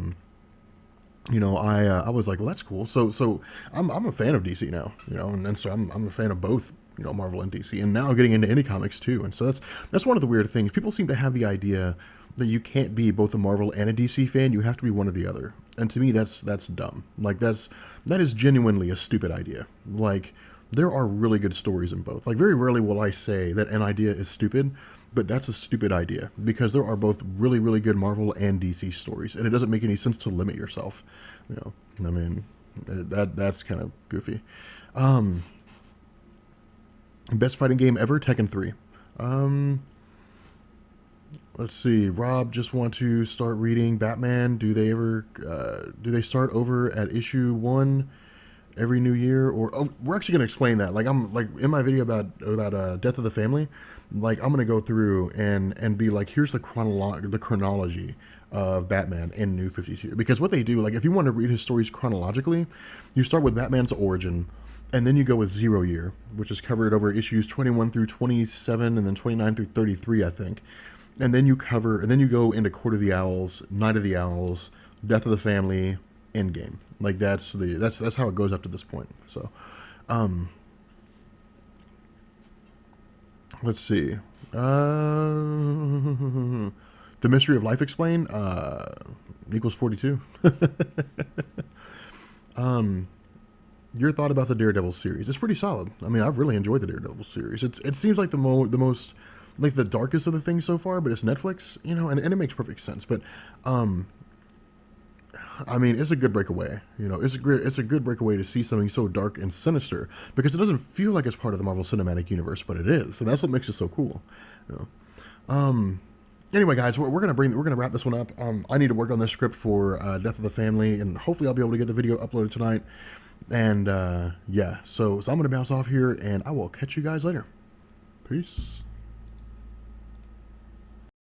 you know, I was like, well, that's cool. So I'm a fan of DC now, you know, and so I'm a fan of both, you know, Marvel and DC, and now getting into indie comics too. And so that's one of the weird things. People seem to have the idea that you can't be both a Marvel and a DC fan. You have to be one or the other. And to me, that's dumb. Like, that is genuinely a stupid idea. Like, there are really good stories in both. Like, very rarely will I say that an idea is stupid, but that's a stupid idea, because there are both really, really good Marvel and DC stories, and it doesn't make any sense to limit yourself. You know, I mean, that's kind of goofy. Best fighting game ever, Tekken 3. Let's see. Rob just want to start reading Batman. Do they start over at issue 1 every new year? Or we're actually going to explain that. Like, I'm like in my video about Death of the Family. Like, I'm going to go through and be like, here's the chronology of Batman in New 52. Because what they do, like, if you want to read his stories chronologically, you start with Batman's origin, and then you go with Zero Year, which is covered over issues 21 through 27, and then 29 through 33, I think. And then you go into Court of the Owls, Night of the Owls, Death of the Family, Endgame. Like, that's how it goes up to this point. So, let's see. The Mystery of Life Explained equals 42. Your thought about the Daredevil series? It's pretty solid. I mean, I've really enjoyed the Daredevil series. It seems like the most, like, the darkest of the things so far, but it's Netflix, you know, and it makes perfect sense. But I mean, it's a good breakaway. You know, it's a good breakaway to see something so dark and sinister, because it doesn't feel like it's part of the Marvel Cinematic Universe, but it is, and that's what makes it so cool. You know? Anyway, guys, we're gonna wrap this one up. I need to work on this script for Death of the Family, and hopefully I'll be able to get the video uploaded tonight. And yeah, so I'm gonna bounce off here, and I will catch you guys later. Peace.